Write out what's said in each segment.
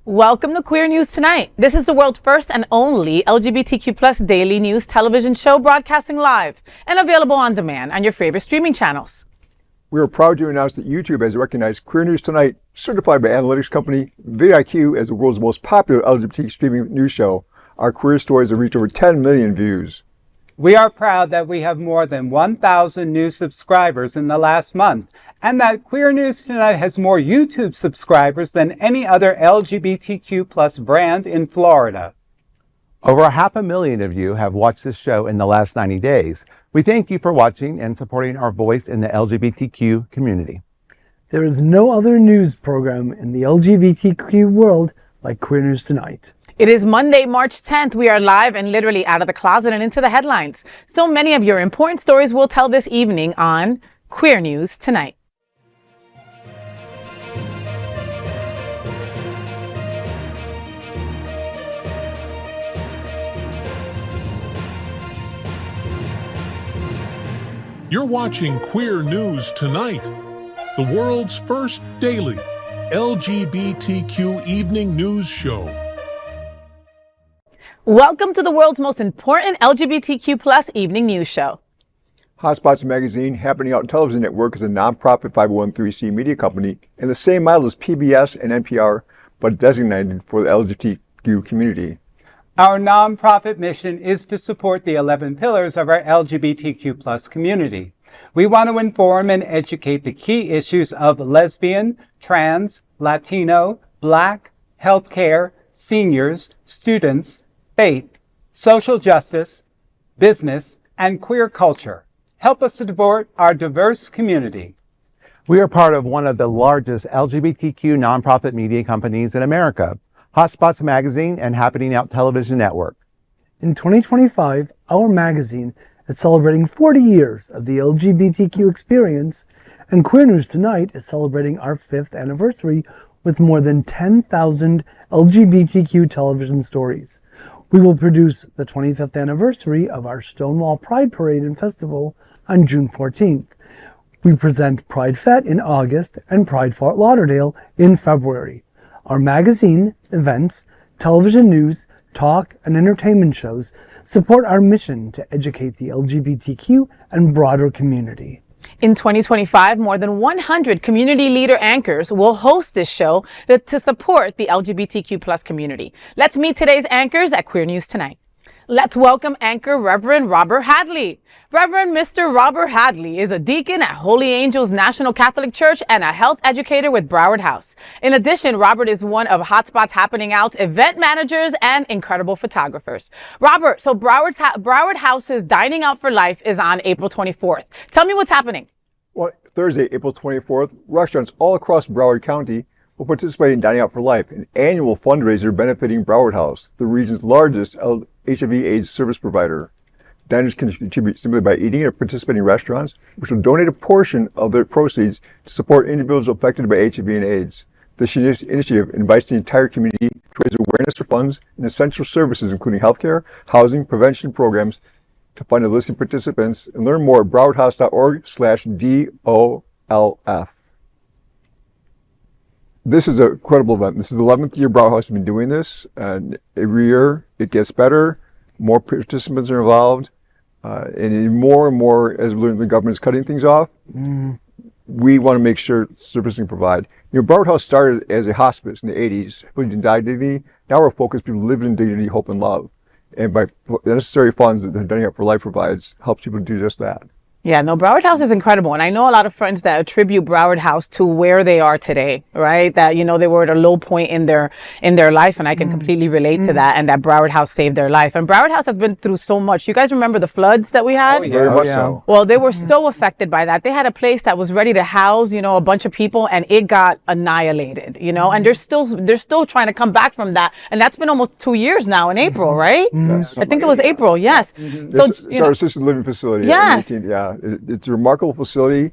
Welcome to Queer News Tonight. This is the world's first and only LGBTQ plus daily news television show broadcasting live and available on demand on your favorite streaming channels. We are proud to announce that YouTube has recognized Queer News Tonight, certified by analytics company vidIQ as the world's most popular LGBT streaming news show. Our queer stories have reached over 10 million views. We are proud that we have more than 1,000 new subscribers in the last month, and that Queer News Tonight has more YouTube subscribers than any other LGBTQ plus brand in Florida. Over 500,000 of you have watched this show in the last 90 days. We thank you for watching and supporting our voice in the LGBTQ community. There is no other news program in the LGBTQ world like Queer News Tonight. It is Monday, March 10th. We are live and literally out of the closet and into the headlines. So many of your important stories we'll tell this evening on Queer News Tonight. You're watching Queer News Tonight, the world's first daily LGBTQ evening news show. Welcome to the world's most important LGBTQ plus evening news show. Hotspots Magazine, Happening Out Television Network, is a nonprofit 501(c) media company in the same model as PBS and NPR, but designated for the LGBTQ community. Our nonprofit mission is to support the 11 pillars of our LGBTQ plus community. We want to inform and educate the key issues of lesbian, trans, Latino, Black, healthcare, seniors, students, faith, social justice, business, and queer culture. Help us to support our diverse community. We are part of one of the largest LGBTQ nonprofit media companies in America, Hotspots Magazine and Happening Out Television Network. In 2025, our magazine is celebrating 40 years of the LGBTQ experience, and Queer News Tonight is celebrating our 5th anniversary with more than 10,000 LGBTQ television stories. We will produce the 25th anniversary of our Stonewall Pride Parade and Festival on June 14th. We present Pride Fete in August and Pride Fort Lauderdale in February. Our magazine, events, television news, talk, and entertainment shows support our mission to educate the LGBTQ and broader community. In 2025, more than 100 community leader anchors will host this show to support the LGBTQ plus community. Let's meet today's anchors at Queer News Tonight. Let's welcome anchor Reverend Robert Hadley. Reverend Mr. Robert Hadley is a deacon at Holy Angels National Catholic Church and a health educator with Broward House. In addition, Robert is one of Hotspots Happening Out's event managers and incredible photographers. Robert, so Broward House's Dining Out for Life is on April 24th. Tell me what's happening. Well, Thursday, April 24th, restaurants all across Broward County will participate in Dining Out for Life, an annual fundraiser benefiting Broward House, the region's largest HIV/AIDS service provider. Diners can contribute simply by eating at participating restaurants, which will donate a portion of their proceeds to support individuals affected by HIV and AIDS. This initiative invites the entire community to raise awareness for funds and essential services, including healthcare, housing, prevention programs. To find a list of participants and learn more at browardhouse.org/DOLF. This is a credible event. This is the 11th year Broward House has been doing this, and every year it gets better. More participants are involved, and more as we learn the government's cutting things off, we want to make sure services can provide. You know, Broward House started as a hospice in the 80s, people didn't die dignity. Now we're focused people live in dignity, hope, and love. And by the necessary funds that the Dining Out for Life provides, helps people do just that. Yeah, no, Broward House is incredible. And I know a lot of friends that attribute Broward House to where they are today, right? That, you know, they were at a low point in their life, and I can completely relate to that, and that Broward House saved their life. And Broward House has been through so much. You guys remember the floods that we had? Oh, yeah. Very much so. Well, they were so affected by that. They had a place that was ready to house, you know, a bunch of people, and it got annihilated, you know, and they're still trying to come back from that. And that's been almost 2 years now in April, right? Yes. I think it was April, yes. So, It's our assisted living facility. Yes. It's a remarkable facility.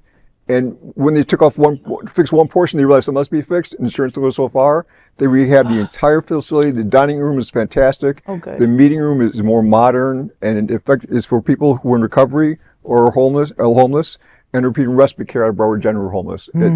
And when they fixed one portion, they realized it must be fixed. Insurance took us so far. They rehabbed the entire facility. The dining room is fantastic. Oh, good. The meeting room is more modern, and in fact, is for people who are in recovery or homeless, and repeating respite care out of Broward General homeless. It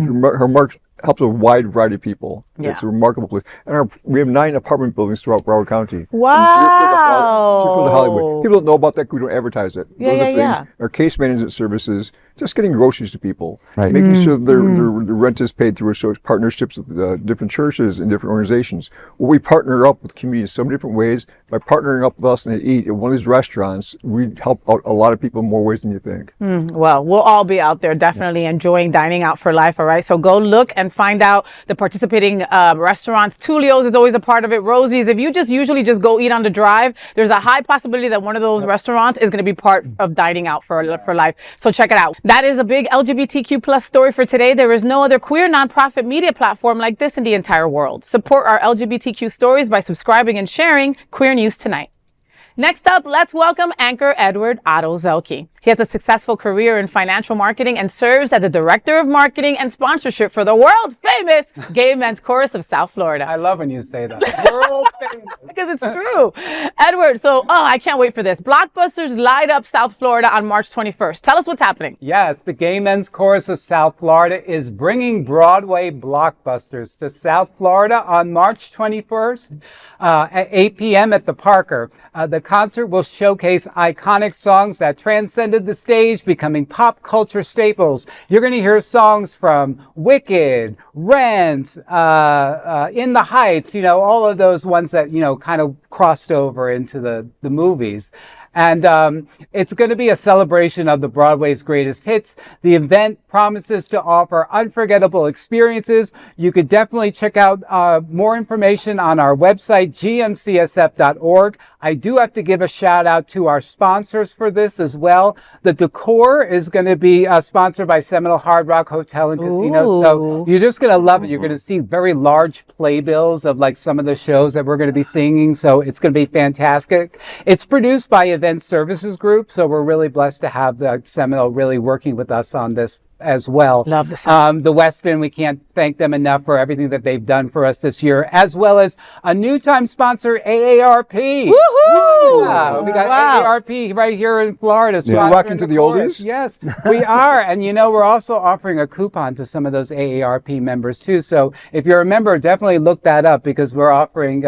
helps a wide variety of people. Yeah. It's a remarkable place. And we have 9 apartment buildings throughout Broward County. Wow. Deerfield to Hollywood. People don't know about that because we don't advertise it. Yeah, Those are yeah, things. Our case management services, just getting groceries to people. Right. Making sure their rent is paid through partnerships with different churches and different organizations. Well, we partner up with communities in so many different ways. By partnering up with us and they eat at one of these restaurants, we help out a lot of people in more ways than you think. Well, we'll all be out there definitely enjoying dining out for life. All right. So go look and find out the participating restaurants. Tulio's is always a part of it. Rosie's. If you usually just go eat on the drive, there's a high possibility that one of those restaurants is going to be part of dining out for life. So check it out. That is a big LGBTQ plus story for today. There is no other queer nonprofit media platform like this in the entire world. Support our LGBTQ stories by subscribing and sharing Queer News Tonight. Next up, let's welcome anchor Edward Otto Zielke. He has a successful career in financial marketing and serves as the Director of Marketing and Sponsorship for the world famous Gay Men's Chorus of South Florida. I love when you say that. World famous. Because it's true. Edward, I can't wait for this. Blockbusters light up South Florida on March 21st. Tell us what's happening. Yes, the Gay Men's Chorus of South Florida is bringing Broadway blockbusters to South Florida on March 21st at 8 p.m. at the Parker. The concert will showcase iconic songs that transcended the stage, becoming pop culture staples. You're going to hear songs from Wicked, Rent, In the Heights, all of those ones that, kind of crossed over into the movies. And it's going to be a celebration of the Broadway's greatest hits. The event promises to offer unforgettable experiences. You could definitely check out more information on our website, gmcsf.org. I do have to give a shout out to our sponsors for this as well. The decor is going to be sponsored by Seminole Hard Rock Hotel and Casino. So you're just going to love it. You're going to see very large playbills of like some of the shows that we're going to be singing. So it's going to be fantastic. It's produced by Event Services Group. So we're really blessed to have the Seminole really working with us on this as well. Love the sound. The Westin, we can't thank them enough for everything that they've done for us this year, as well as a new time sponsor, AARP. Woohoo! Yeah, we got AARP right here in Florida. So we're rocking to the oldies? Yes, we are. And we're also offering a coupon to some of those AARP members too. So if you're a member, definitely look that up because we're offering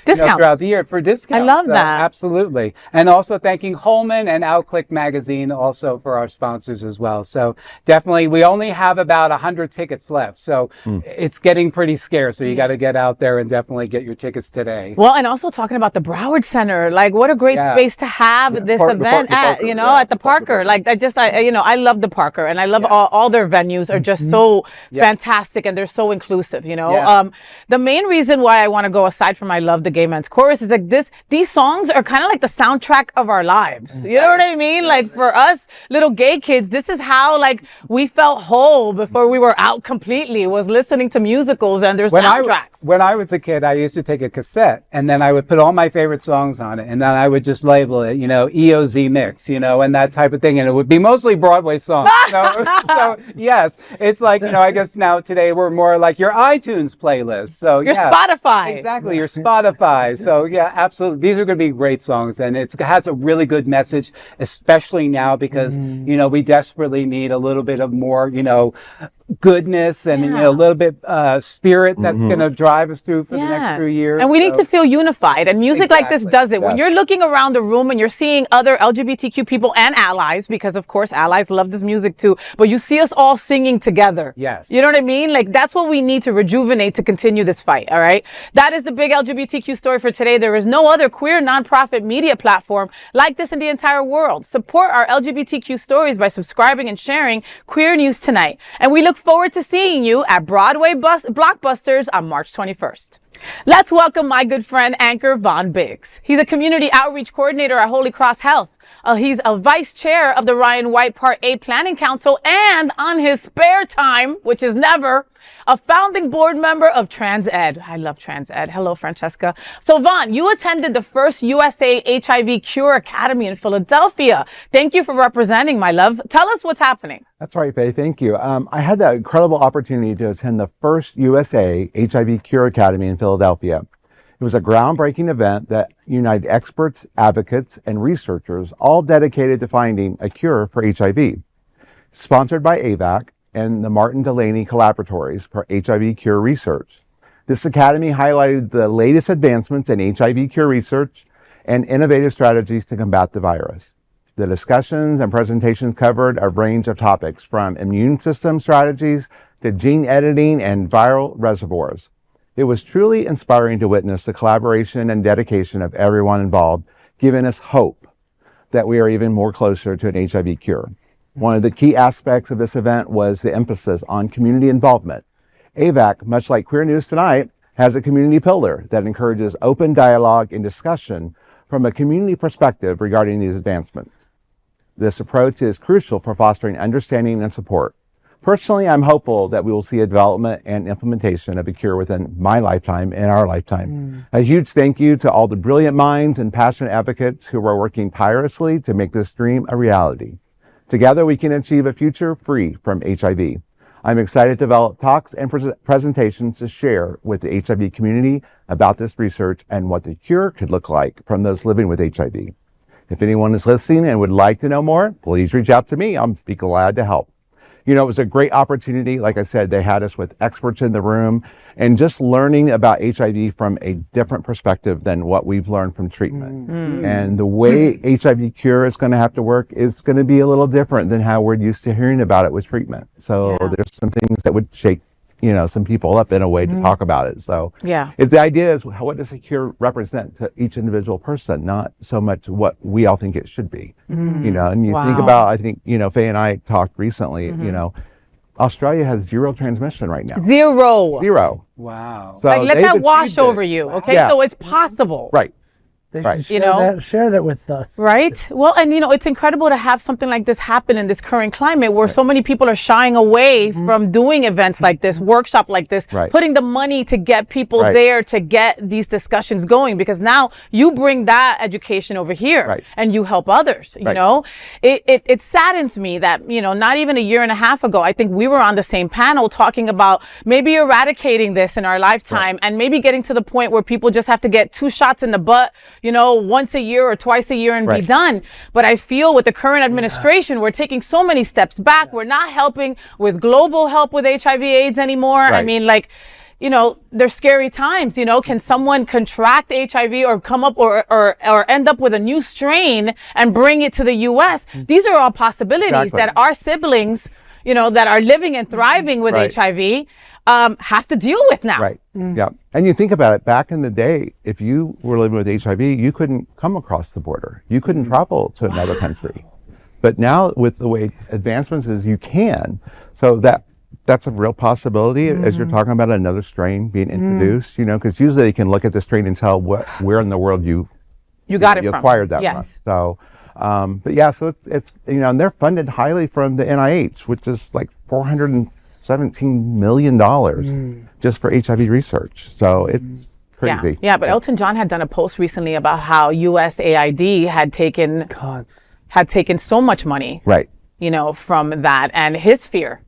discounts throughout the year for discounts. I love that. Absolutely. And also thanking Holman and Outclick Magazine also for our sponsors as well. So definitely, we only have about 100 tickets left. So it's getting pretty scarce. So you got to get out there and definitely get your tickets today. Well, and also talking about the Broward Center, like what a great space to have this event at the Parker. Like I love the Parker and I love all their venues are just so fantastic and they're so inclusive, The main reason why I want to go aside from I love the Gay Men's Chorus is like these songs are kind of like the soundtrack of our lives. You know what I mean? Like for us little gay kids, this is how like we felt whole before we were out completely, was listening to musicals and their soundtracks. When I was a kid, I used to take a cassette and then I would put all my favorite songs on it and then I would just label it, EOZ mix, and that type of thing. And it would be mostly Broadway songs. So yes, it's like, I guess now today we're more like your iTunes playlist. So your Spotify. Exactly, your Spotify. So yeah, absolutely. These are going to be great songs and it has a really good message, especially now because, we desperately need a little bit of more, goodness and a little bit spirit that's going to drive us through for the next few years. And we need to feel unified. And music like this does it. When you're looking around the room and you're seeing other LGBTQ people and allies, because of course allies love this music too, but you see us all singing together. Yes. You know what I mean? Like that's what we need to rejuvenate to continue this fight. All right. That is the big LGBTQ story for today. There is no other queer nonprofit media platform like this in the entire world. Support our LGBTQ stories by subscribing and sharing Queer News Tonight. And we look forward to seeing you at Broadway Blockbusters on March 21st. Let's welcome my good friend, anchor Vaughn Biggs. He's a community outreach coordinator at Holy Cross Health. He's a vice chair of the Ryan White Part A Planning Council and on his spare time, which is never, a founding board member of Trans Ed. I love Trans Ed. Hello, Francesca. So Vaughn, you attended the first USA HIV Cure Academy in Philadelphia. Thank you for representing, my love. Tell us what's happening. That's right, Faye. Thank you. I had the incredible opportunity to attend the first USA HIV Cure Academy in Philadelphia. It was a groundbreaking event that united experts, advocates, and researchers all dedicated to finding a cure for HIV. Sponsored by AVAC, and the Martin Delaney Collaboratories for HIV cure research. This academy highlighted the latest advancements in HIV cure research and innovative strategies to combat the virus. The discussions and presentations covered a range of topics from immune system strategies to gene editing and viral reservoirs. It was truly inspiring to witness the collaboration and dedication of everyone involved, giving us hope that we are even more closer to an HIV cure. One of the key aspects of this event was the emphasis on community involvement. AVAC, much like Queer News Tonight, has a community pillar that encourages open dialogue and discussion from a community perspective regarding these advancements. This approach is crucial for fostering understanding and support. Personally, I'm hopeful that we will see a development and implementation of a cure within my lifetime and our lifetime. A huge thank you to all the brilliant minds and passionate advocates who are working tirelessly to make this dream a reality. Together, we can achieve a future free from HIV. I'm excited to develop talks and presentations to share with the HIV community about this research and what the cure could look like from those living with HIV. If anyone is listening and would like to know more, please reach out to me. I'll be glad to help. You know, it was a great opportunity. Like I said, they had us with experts in the room and just learning about HIV from a different perspective than what we've learned from treatment. And the way HIV cure is going to have to work is going to be a little different than how we're used to hearing about it with treatment. So there's some things that would shake, you know, some people up in a way to talk about it. So the idea is, what does a cure represent to each individual person, not so much what we all think it should be. You know, and you think about, I think, you know, Faye and I talked recently, you know, Australia has zero transmission right now. Zero. Wow. So like, let that wash over you, okay? So it's possible. Right. They should share that with us. Right? Well, and you know, it's incredible to have something like this happen in this current climate where so many people are shying away from doing events like this, workshop like this, putting the money to get people there to get these discussions going, because now you bring that education over here and you help others, you know? It saddens me that, you know, not even a year and a half ago, I think we were on the same panel talking about maybe eradicating this in our lifetime and maybe getting to the point where people just have to get 2 shots in the butt, you know, once a year or twice a year and be done. But I feel with the current administration, we're taking so many steps back. We're not helping with global help with HIV/AIDS anymore. I mean, like, you know, there's scary times, you know, can someone contract HIV or come up or end up with a new strain and bring it to the US? These are all possibilities that our siblings, you know, that are living and thriving with HIV have to deal with now. Yeah. And you think about it, back in the day, if you were living with HIV, you couldn't come across the border. You couldn't travel to another country. But now with the way advancements is, you can. So that's a real possibility as you're talking about another strain being introduced, you know, because usually they can look at the strain and tell where in the world you acquired that from. So, but yeah, so it's, you know, and they're funded highly from the NIH, which is like $417 million just for HIV research. So it's crazy. Yeah, but Elton John had done a post recently about how USAID had taken so much money, you know, from that, and his fear.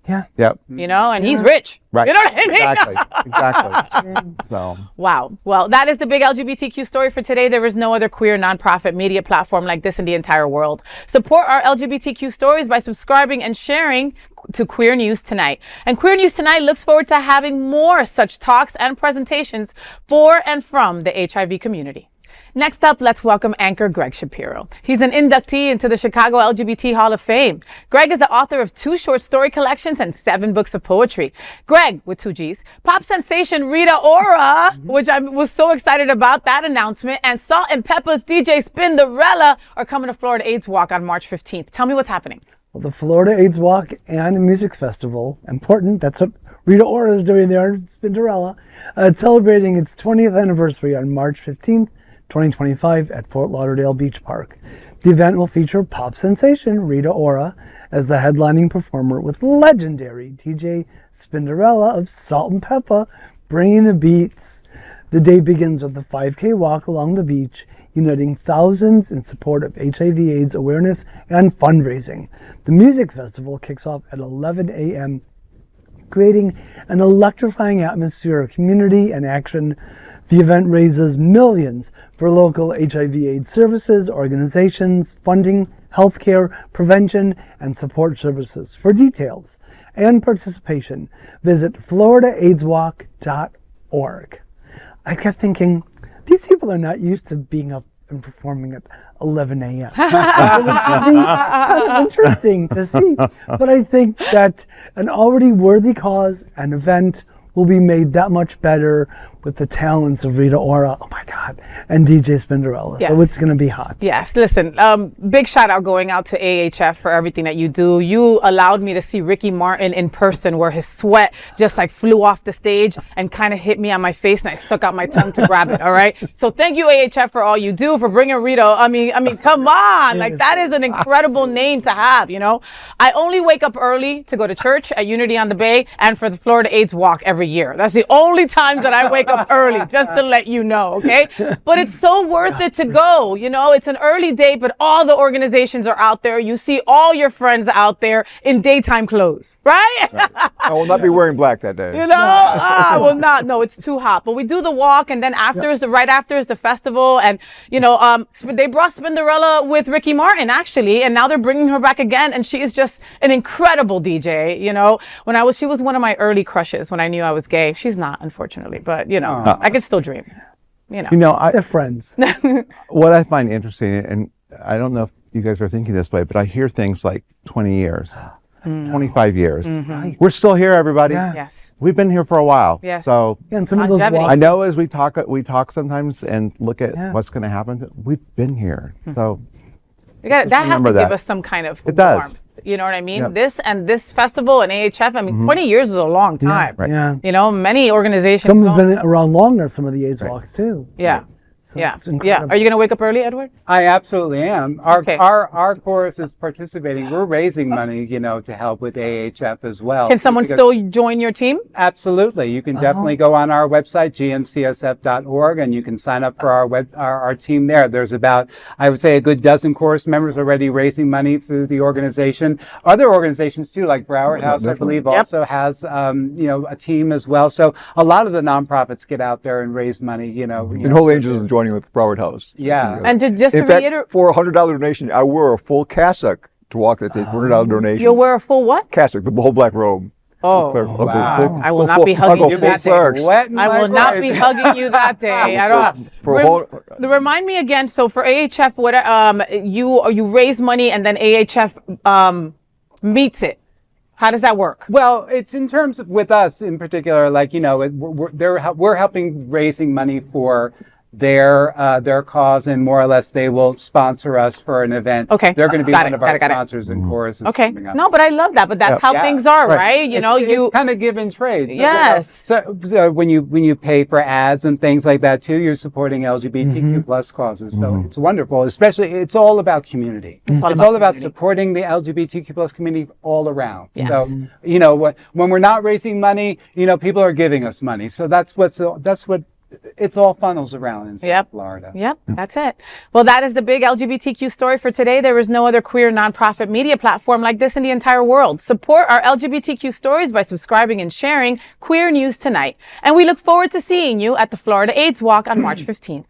You know, and he's rich. You know what I mean? Exactly. So. Wow. Well, that is the big LGBTQ story for today. There is no other queer nonprofit media platform like this in the entire world. Support our LGBTQ stories by subscribing and sharing to Queer News Tonight. And Queer News Tonight looks forward to having more such talks and presentations for and from the HIV community. Next up, let's welcome anchor Gregg Shapiro. He's an inductee into the Chicago LGBT Hall of Fame. Gregg is the author of 2 short story collections and 7 books of poetry. Gregg, with 2 G's, pop sensation Rita Ora, which I was so excited about that announcement, and Salt-N-Pepa's DJ Spinderella are coming to Florida AIDS Walk on March 15th. Tell me what's happening. Well, the Florida AIDS Walk and the Music Festival, important, that's what Rita Ora is doing there in Spinderella. It's celebrating its 20th anniversary on March 15th. 2025 at Fort Lauderdale Beach Park. The event will feature pop sensation Rita Ora as the headlining performer, with legendary DJ Spinderella of Salt-N-Pepa bringing the beats. The day begins with a 5K walk along the beach, uniting thousands in support of HIV/AIDS awareness and fundraising. The music festival kicks off at 11 a.m., creating an electrifying atmosphere of community and action. The event raises millions for local HIV/AIDS services, organizations, funding healthcare, prevention, and support services. For details and participation, visit floridaaidswalk.org. I kept thinking, these people are not used to being up and performing at 11 a.m. It should be kind of interesting to see. But I think that an already worthy cause, an event, will be made that much better with the talents of Rita Ora, oh my God, and DJ Spinderella. Yes. So it's going to be hot. Yes, listen, big shout out going out to AHF for everything that you do. You allowed me to see Ricky Martin in person, where his sweat just like flew off the stage and kind of hit me on my face, and I stuck out my tongue to grab it. All right. So thank you, AHF, for all you do, for bringing Rita. I mean, come on. Like, that is an incredible name to have, you know. I only wake up early to go to church at Unity on the Bay and for the Florida AIDS Walk every year. That's the only times that I wake up early, just to let you know, okay? But it's so worth it to go, you know. It's an early date, but all the organizations are out there. You see all your friends out there in daytime clothes, right? I will not be wearing black that day. You know, I will not. No, it's too hot. But we do the walk, and then after is right after is the festival, and you know, they brought Spinderella with Ricky Martin actually, and now they're bringing her back again, and she is just an incredible DJ. You know, she was one of my early crushes when I knew I was gay. She's not, unfortunately, but you know, I can still dream. You know, They're friends. What I find interesting, and I don't know if you guys are thinking this way, but I hear things like 20 years, 25 years. We're still here, everybody. Yeah. Yes. We've been here for a while. Yes. So And some of those Longevity. walks, I know as we talk sometimes and look at Yeah. what's going to happen. We've been here. So That has to remember give that. us some kind of It does. warmth. You know what I mean? Yep. This festival and AHF, I mean, 20 years is a long time. Right. yeah. You know, many organizations. Some have don't- been around longer, some of the AIDS walks too. Yeah. So Yeah. it's Yeah. incredible. Are you going to wake up early, Edward? I absolutely am. Our Okay. our chorus is participating. We're raising money, you know, to help with AHF as well. Can someone Because- still join your team? Absolutely. You can definitely go on our website, gmcsf.org, and you can sign up for our team there. There's about, I would say, a good dozen chorus members already raising money through the organization. Other organizations too, like Broward House, I believe, Yep. also has, you know, a team as well. So a lot of the nonprofits get out there and raise money, you know. And Holy Angels is joining with Broward House. Yeah. And just to In fact, reiterate, for a $100 donation, I wore a full cassock to walk that day for $100 donation. you'll wear a full what? Cassock, the whole black robe. Oh, wow. I will not be hugging you that day. I will not be hugging you that day. I don't. For a whole, Remind me again. So for AHF, what you raise money and then AHF meets it. How does that work? Well, it's in terms of with us in particular, like, you know, we're helping raising money for their cause, and more or less they will sponsor us for an event. Okay. They're going to be Got one it, of our got it. sponsors and choruses. Okay. coming up. No, but I love that. But that's how Yeah. things are, Right. right? You know, it's kind of give and trade. So, Yes. You know, so when you pay for ads and things like that too, you're supporting LGBTQ plus causes. So it's wonderful. Especially, it's all about community. It's all about community. supporting the LGBTQ plus community all around. Yes. So you know, when we're not raising money, you know, people are giving us money. So that's what it's all funnels around in South Florida. Yep, that's it. Well, that is the big LGBTQ story for today. There is no other queer nonprofit media platform like this in the entire world. Support our LGBTQ stories by subscribing and sharing Queer News Tonight. And we look forward to seeing you at the Florida AIDS Walk on March 15th.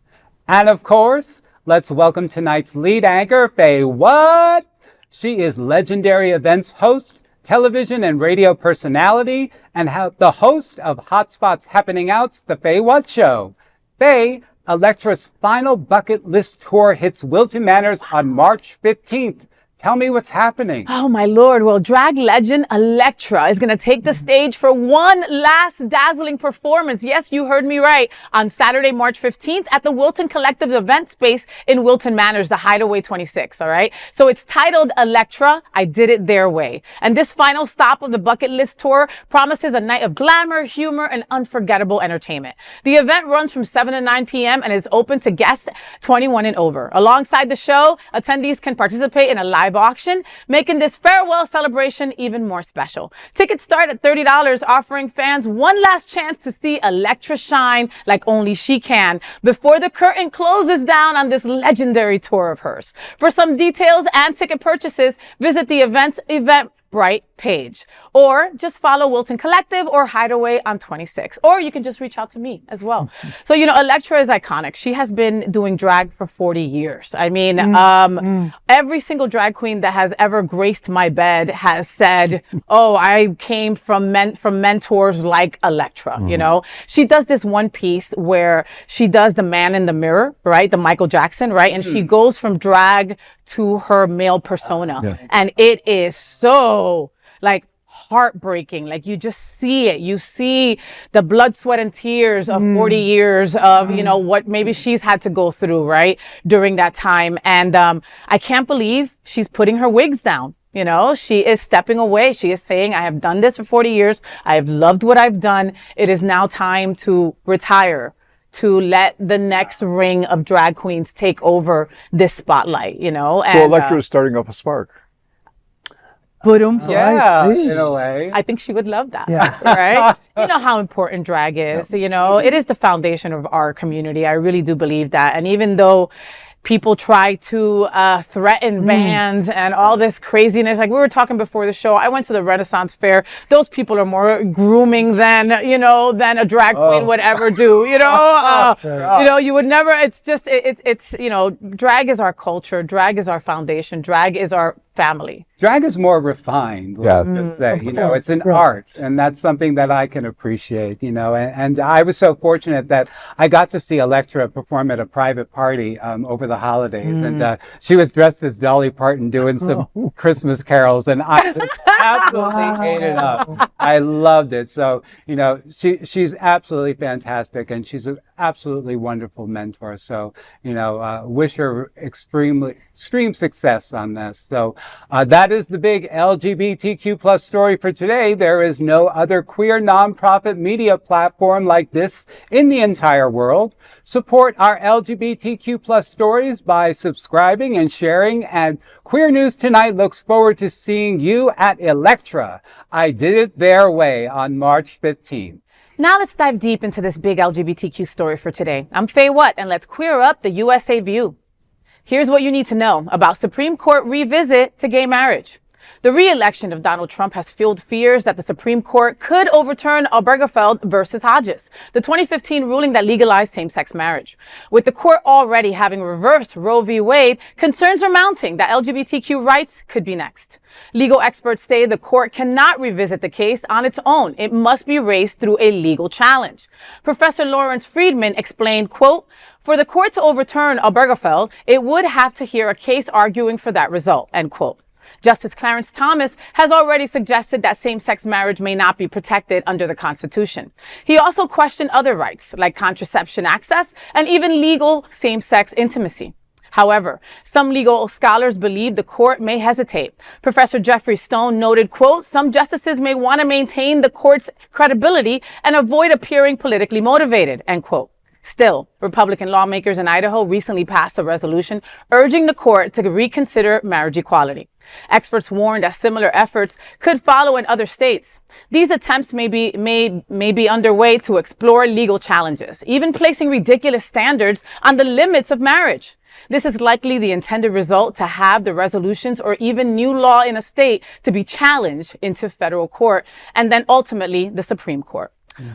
And of course, let's welcome tonight's lead anchor, FayWhat. She is legendary events host, television and radio personality, and the host of Hotspot's Happening Outs, The FayWhat Show. Faye, Electra's final bucket list tour hits Wilton Manors on March 15th. Tell me what's happening. Oh, my Lord. Well, drag legend Electra is going to take the stage for one last dazzling performance. Yes, you heard me right. On Saturday, March 15th at the Wilton Collective event space in Wilton Manors, the Hideaway 26. All right. So it's titled Electra, I Did It Their Way. And this final stop of the bucket list tour promises a night of glamour, humor, and unforgettable entertainment. The event runs from 7 to 9 p.m. and is open to guests 21 and over. Alongside the show, attendees can participate in a live auction, making this farewell celebration even more special. Tickets start at $30, offering fans one last chance to see Electra shine like only she can before the curtain closes down on this legendary tour of hers. For some details and ticket purchases, visit the event Eventbrite page, or just follow Wilton Collective or Hideaway on 26, or you can just reach out to me as well. So, Electra is iconic. She has been doing drag for 40 years. I mean, every single drag queen that has ever graced my bed has said, oh, I came from mentors like Electra. She does this one piece where she does the man in the mirror, right? The Michael Jackson, right? And she goes from drag to her male persona. And it is so like heartbreaking. Like you just see it. You see the blood, sweat, and tears of 40 years of, what maybe she's had to go through, right? During that time. And I can't believe she's putting her wigs down. She is stepping away. She is saying, I have done this for 40 years. I have loved what I've done. It is now time to retire, to let the next ring of drag queens take over this spotlight, So Electra is starting up a spark. Yeah, in a way. I think she would love that, right? You know how important drag is, it is the foundation of our community. I really do believe that. And even though people try to threaten bans and all this craziness. Like we were talking before the show, I went to the Renaissance Fair. Those people are more grooming than, than a drag queen would ever do, you would never, it's just, it's, drag is our culture. Drag is our foundation. Drag is our family. Drag is more refined, let's just say, it's an art, and that's something that I can appreciate, and I was so fortunate that I got to see Electra perform at a private party over the holidays, and she was dressed as Dolly Parton doing some Christmas carols, and I just absolutely ate it up. I loved it. So, she's absolutely fantastic, and she's an absolutely wonderful mentor. So, wish her extreme success on this. So, that is the big LGBTQ plus story for today. There is no other queer nonprofit media platform like this in the entire world. Support our LGBTQ plus stories by subscribing and sharing. And Queer News Tonight looks forward to seeing you at Electra. I Did It Their Way on March 15th. Now let's dive deep into this big LGBTQ story for today. I'm FayWhat, and let's queer up the USA view. Here's what you need to know about Supreme Court revisit to gay marriage. The re-election of Donald Trump has fueled fears that the Supreme Court could overturn Obergefell versus Hodges, the 2015 ruling that legalized same-sex marriage. With the court already having reversed Roe v. Wade, concerns are mounting that LGBTQ rights could be next. Legal experts say the court cannot revisit the case on its own. It must be raised through a legal challenge. Professor Lawrence Friedman explained, quote, for the court to overturn Obergefell, it would have to hear a case arguing for that result, end quote. Justice Clarence Thomas has already suggested that same-sex marriage may not be protected under the Constitution. He also questioned other rights, like contraception access and even legal same-sex intimacy. However, some legal scholars believe the court may hesitate. Professor Jeffrey Stone noted, quote, some justices may want to maintain the court's credibility and avoid appearing politically motivated, end quote. Still, Republican lawmakers in Idaho recently passed a resolution urging the court to reconsider marriage equality. Experts warned that similar efforts could follow in other states. These attempts may be underway to explore legal challenges, even placing ridiculous standards on the limits of marriage. This is likely the intended result to have the resolutions or even new law in a state to be challenged into federal court and then ultimately the Supreme Court.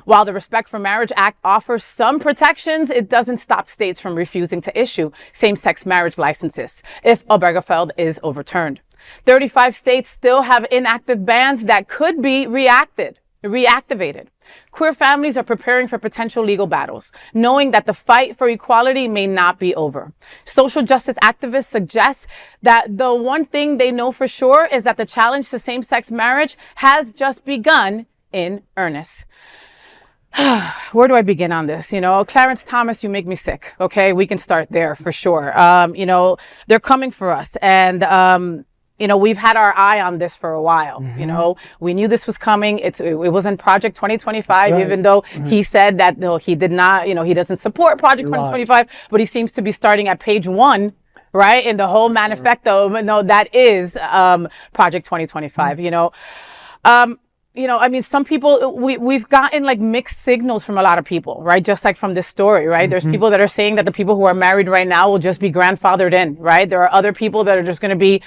While the Respect for Marriage Act offers some protections, it doesn't stop states from refusing to issue same-sex marriage licenses if Obergefell is overturned. 35 states still have inactive bans that could be reactivated. Queer families are preparing for potential legal battles, knowing that the fight for equality may not be over. Social justice activists suggest that the one thing they know for sure is that the challenge to same-sex marriage has just begun in earnest. Where do I begin on this? Clarence Thomas, you make me sick. Okay, we can start there for sure. They're coming for us, and we've had our eye on this for a while. We knew this was coming. It was in Project 2025, right. Even though he said that he did not. He doesn't support Project 2025, but he seems to be starting at page 1. Right in the whole manifesto. No, that is Project 2025. you know, I mean, some people, we've gotten like mixed signals from a lot of people, right? Just like from this story, right? There's people that are saying that the people who are married right now will just be grandfathered in, right? There are other people that are just going to be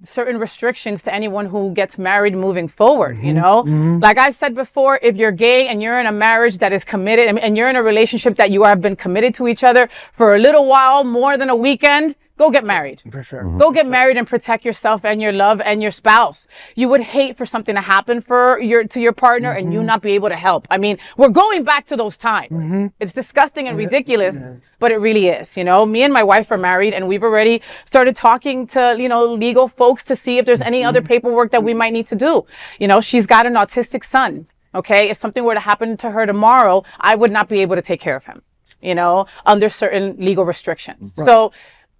certain restrictions to anyone who gets married moving forward, you know? Like I've said before, if you're gay and you're in a marriage that is committed and you're in a relationship that you have been committed to each other for a little while, more than a weekend, go get married. For sure. Go get married and protect yourself and your love and your spouse. You would hate for something to happen to your partner and you not be able to help. I mean, we're going back to those times. It's disgusting and ridiculous, but it really is. You know, me and my wife are married and we've already started talking to, you know, legal folks to see if there's any other paperwork that we might need to do. You know, she's got an autistic son. Okay. If something were to happen to her tomorrow, I would not be able to take care of him, you know, under certain legal restrictions. Right. So,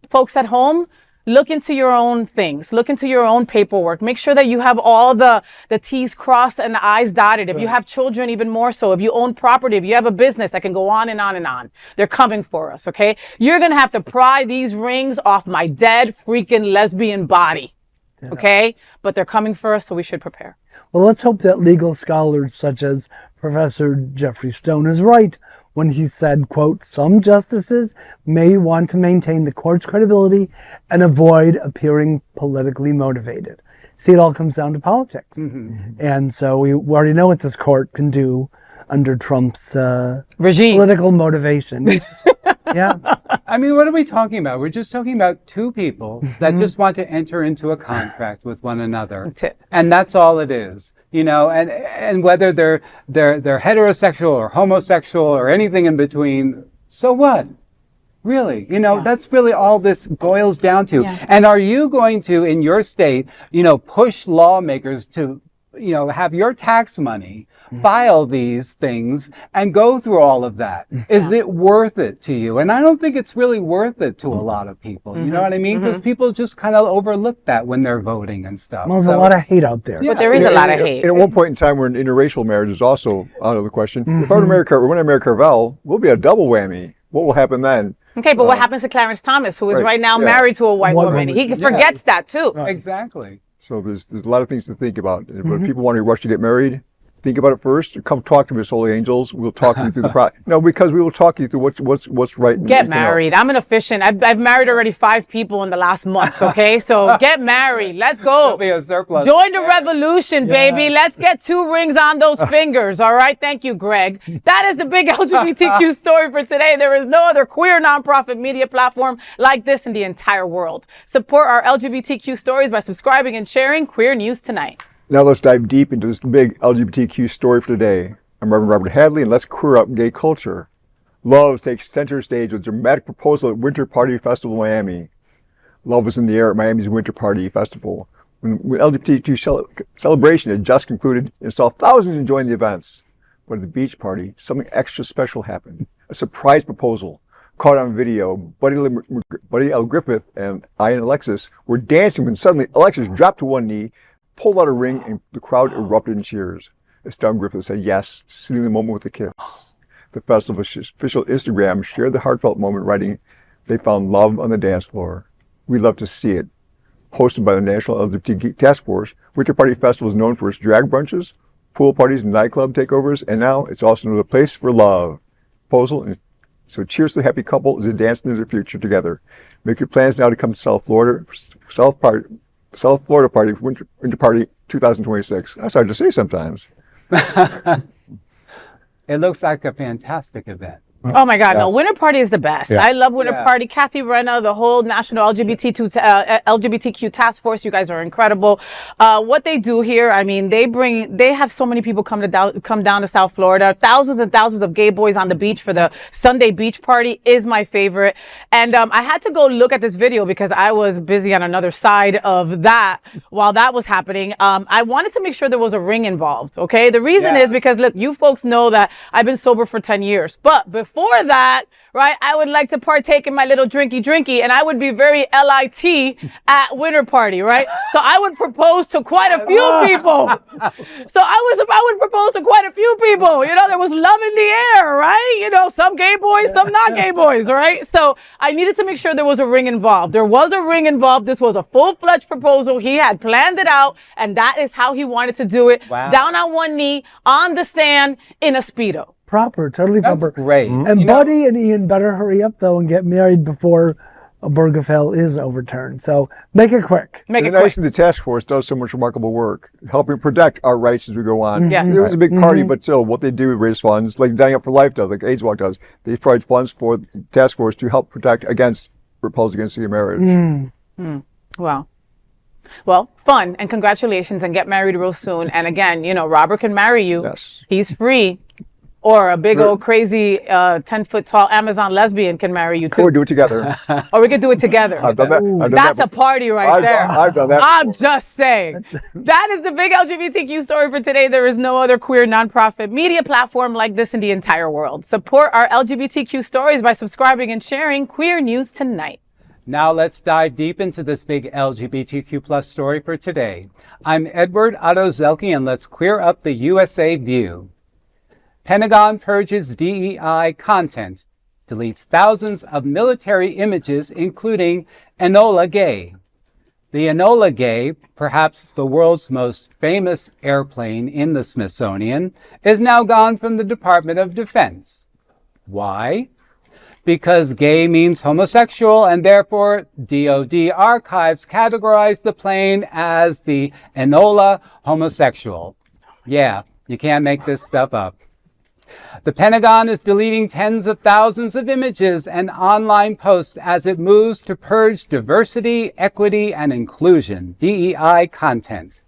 folks at home, look into your own things. Look into your own paperwork. Make sure that you have all the T's crossed and the I's dotted. If you have children, even more so. If you own property, if you have a business, that can go on and on and on. They're coming for us, okay? You're going to have to pry these rings off my dead freaking lesbian body, okay? But they're coming for us, so we should prepare. Well, let's hope that legal scholars such as Professor Jeffrey Stone is right when he said, quote, some justices may want to maintain the court's credibility and avoid appearing politically motivated. See, it all comes down to politics. And so we already know what this court can do under Trump's regime. Political motivation. Yeah. I mean, what are we talking about? We're just talking about two people that just want to enter into a contract with one another. That's it. And that's all it is. You know, and whether they're heterosexual or homosexual or anything in between, so what? Really, you know, that's really all this boils down to. Yeah. And are you going to, in your state, you know, push lawmakers to, you know, have your tax money file these things and go through all of that? Is it worth it to you? And I don't think it's really worth it to a lot of people. You know what I mean? Because people just kind of overlook that when they're voting and stuff. Well, there's a lot of hate out there. But there is a lot of hate. And at one point in time, when interracial marriage is also out of the question. If I were to marry Carvel, we'll be a double whammy. What will happen then? Okay, but what happens to Clarence Thomas, who is right now married to a white woman? He forgets that too. Exactly. So there's a lot of things to think about. But if people want to rush to get married, think about it first. Or come talk to Miss Holy Angels. We'll talk you through the process. No, because we will talk you through what's right. Get married. I'm an efficient. I've married already 5 people in the last month. Okay, so get married. Let's go. There'll be a surplus. Join the revolution, baby. Let's get 2 rings on those fingers. All right. Thank you, Greg. That is the big LGBTQ story for today. There is no other queer nonprofit media platform like this in the entire world. Support our LGBTQ stories by subscribing and sharing Queer News Tonight. Now let's dive deep into this big LGBTQ story for today. I'm Reverend Robert Hadley, and let's queer up gay culture. Love takes center stage with a dramatic proposal at Winter Party Festival in Miami. Love was in the air at Miami's Winter Party Festival when LGBTQ celebration had just concluded and saw thousands enjoying the events. But at the beach party, something extra special happened. A surprise proposal. Caught on video, Buddy L. Griffith and I and Alexis were dancing when suddenly Alexis dropped to one knee, pulled out a ring, and the crowd erupted in cheers. As Tom Griffith said yes, sealing the moment with a kiss. The festival's official Instagram shared the heartfelt moment, writing, "They found love on the dance floor. We love to see it." Hosted by the National LGBT Task Force, Winter Party Festival is known for its drag brunches, pool parties, and nightclub takeovers, and now it's also known as a place for love. Proposal, and so cheers to the happy couple as they dance into the future together. Make your plans now to come to South Florida Party, Winter Party 2026. That's hard to say sometimes. It looks like a fantastic event. Oh my God, no, Winter Party is the best. I love Winter Party. Kathy Renna, the whole National LGBTQ Task Force, you guys are incredible. What they do here, I mean, they have so many people come down to South Florida. Thousands and thousands of gay boys on the beach for the Sunday beach party is my favorite. And I had to go look at this video because I was busy on another side of that while that was happening. I wanted to make sure there was a ring involved, okay? The reason is because, look, you folks know that I've been sober for 10 years. But before before that, right, I would like to partake in my little drinky, and I would be very LIT at winter party, right? So I would propose to quite a few people. So I would propose to quite a few people. You know, there was love in the air, right? You know, some gay boys, some not gay boys, right? So I needed to make sure there was a ring involved. There was a ring involved. This was a full-fledged proposal. He had planned it out, and that is how he wanted to do it. Wow. Down on one knee, on the sand, in a Speedo. Proper, totally That's proper. great. And Buddy and Ian better hurry up though and get married before Obergefell is overturned. So make it quick. Make it And quick. the task force does so much remarkable work, helping protect our rights as we go on. Yes. It was a big party, but still, what they do is raise funds, like Dining Up for Life does, like AIDS Walk does. They provide funds for the task force to help protect against repulse against gay marriage. Wow. Well, fun, and congratulations, and get married real soon. And again, you know, Robert can marry you. Yes. He's free. Or a big old crazy 10-foot tall Amazon lesbian can marry you too. Or do it together. Or we could do it together. I've done that. I've done That's that a party right there. I've done that. I'm just saying. That is the big LGBTQ story for today. There is no other queer nonprofit media platform like this in the entire world. Support our LGBTQ stories by subscribing and sharing Queer News Tonight. Now let's dive deep into this big LGBTQ plus story for today. I'm Edward Otto Zielke, and let's queer up the USA view. Pentagon purges DEI content, deletes thousands of military images, including Enola Gay. The Enola Gay, perhaps the world's most famous airplane in the Smithsonian, is now gone from the Department of Defense. Why? Because gay means homosexual, and therefore DoD archives categorize the plane as the Enola homosexual. Yeah, you can't make this stuff up. The Pentagon is deleting tens of thousands of images and online posts as it moves to purge diversity, equity, and inclusion, DEI content.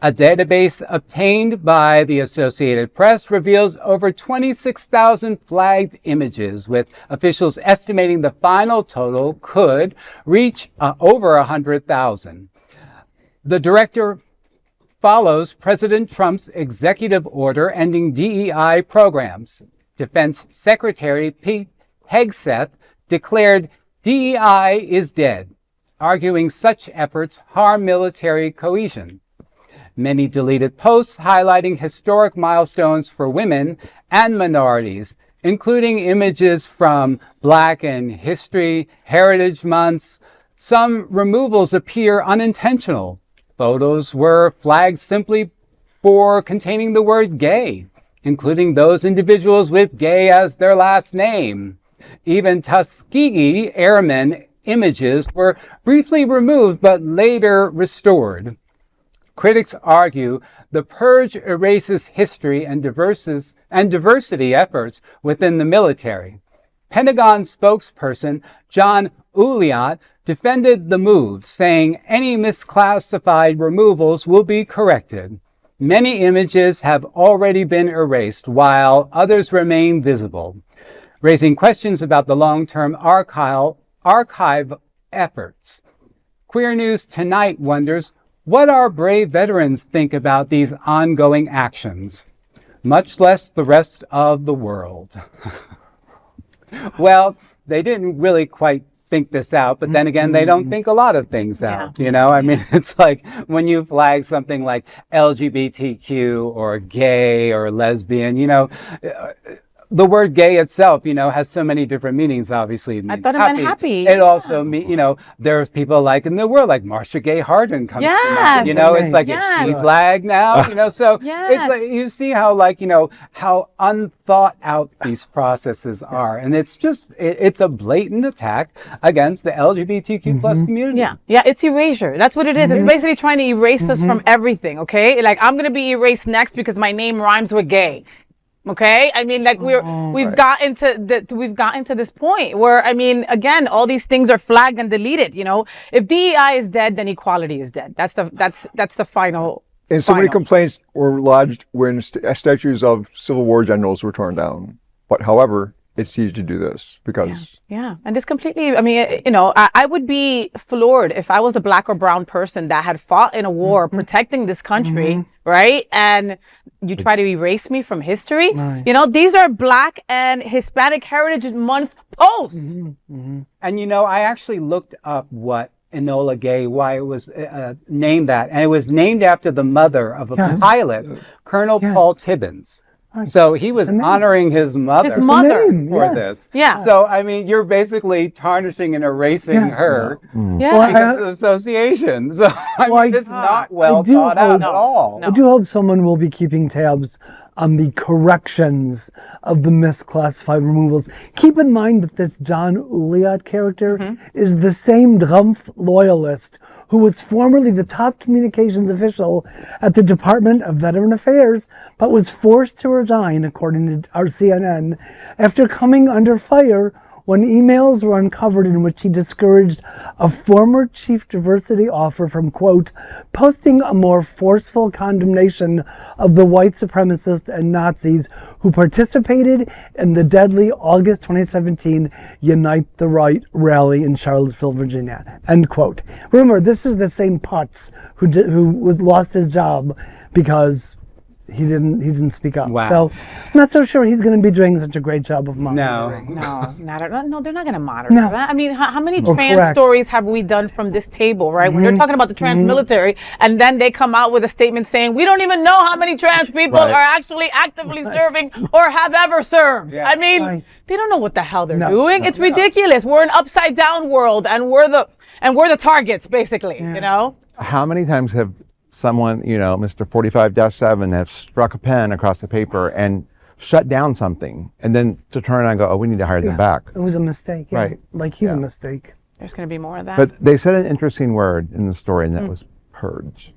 A database obtained by the Associated Press reveals over 26,000 flagged images, with officials estimating the final total could reach over 100,000. The director follows President Trump's executive order ending DEI programs. Defense Secretary Pete Hegseth declared DEI is dead, arguing such efforts harm military cohesion. Many deleted posts highlighting historic milestones for women and minorities, including images from Black and History, Heritage Months. Some removals appear unintentional. Photos were flagged simply for containing the word gay, including those individuals with gay as their last name. Even Tuskegee Airmen images were briefly removed but later restored. Critics argue the purge erases history and diversity efforts within the military. Pentagon spokesperson John Uliot defended the move, saying any misclassified removals will be corrected. Many images have already been erased, while others remain visible, raising questions about the long-term archive efforts. Queer News Tonight wonders what our brave veterans think about these ongoing actions, much less the rest of the world. Well, they didn't really quite think this out, but then again, they don't think a lot of things out. You know, I mean, it's like when you flag something like LGBTQ or gay or lesbian, you know, the word gay itself, you know, has so many different meanings. Obviously, it means I thought it meant happy. It also means, you know, there's people like in the world, like Marcia Gay Harden comes to mind. You know, it's like, is she flagged now? You know, so it's like, you see how, like, you know, how unthought out these processes are. And it's just, it's a blatant attack against the LGBTQ plus community. Yeah, it's erasure. That's what it is. It's basically trying to erase us from everything, okay? Like, I'm going to be erased next because my name rhymes with gay. Okay, I mean, like we've gotten to this point where, I mean, again, all these things are flagged and deleted. You know, if DEI is dead, then equality is dead. That's the final. And so many complaints were lodged when statues of Civil War generals were torn down. But however, it ceased to do this because and this completely, I mean, you know, I would be floored if I was a Black or brown person that had fought in a war protecting this country, right? And you try to erase me from history. Right. You know, these are Black and Hispanic Heritage Month posts. And you know, I actually looked up what Enola Gay, why it was named that. And it was named after the mother of a pilot, Colonel Paul Tibbins. So he was honoring his mother, His mother. for this. Yeah. So, I mean, you're basically tarnishing and erasing her Yeah. because of association. So, I mean, it's not well do thought out hope- at all. No. I do hope someone will be keeping tabs on the corrections of the misclassified removals. Keep in mind that this John Uliot character is the same Drumpf loyalist who was formerly the top communications official at the Department of Veteran Affairs, but was forced to resign, according to our CNN, after coming under fire when emails were uncovered in which he discouraged a former chief diversity officer from, quote, posting a more forceful condemnation of the white supremacists and Nazis who participated in the deadly August 2017 Unite the Right rally in Charlottesville, Virginia, end quote. Remember, this is the same Putz who lost his job because he didn't speak up. Wow. So I'm not so sure he's going to be doing such a great job of monitoring. No, no, they're not going to monitor that. I mean, how many trans correct. stories have we done from this table, right? When they're talking about the trans military, and then they come out with a statement saying, we don't even know how many trans people are actually actively serving or have ever served. I mean, they don't know what the hell they're doing. It's ridiculous. We're an upside down world, and we're the targets, basically, you know? How many times have someone, you know, Mr. 45-7 have struck a pen across the paper and shut down something, and then to turn around and go, oh, we need to hire them back. It was a mistake. Yeah. Right. Like he's a mistake. There's going to be more of that. But they said an interesting word in the story, and that was purge,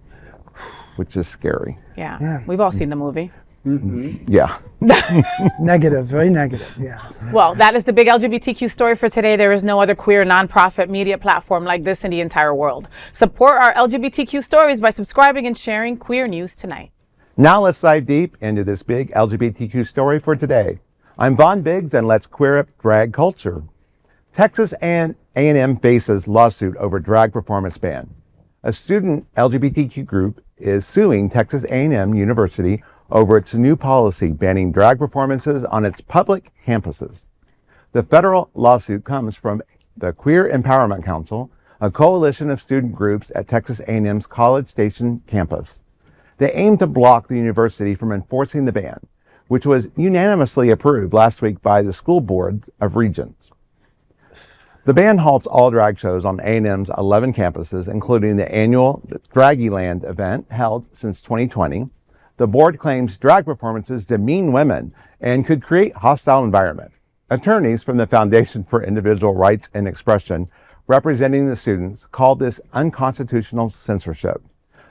which is scary. yeah. We've all seen the movie. Yeah. Negative, very negative, yes. Well, that is the big LGBTQ story for today. There is no other queer nonprofit media platform like this in the entire world. Support our LGBTQ stories by subscribing and sharing Queer News Tonight. Now let's dive deep into this big LGBTQ story for today. I'm Vaughn Biggs, and let's queer up drag culture. Texas A&M faces lawsuit over drag performance ban. A student LGBTQ group is suing Texas A&M University over its new policy banning drag performances on its public campuses. The federal lawsuit comes from the Queer Empowerment Council, a coalition of student groups at Texas A&M's College Station campus. They aim to block the university from enforcing the ban, which was unanimously approved last week by the School Board of Regents. The ban halts all drag shows on A&M's 11 campuses, including the annual Draggyland event held since 2020. The board claims drag performances demean women and could create hostile environment. Attorneys from the Foundation for Individual Rights and Expression, representing the students, called this unconstitutional censorship.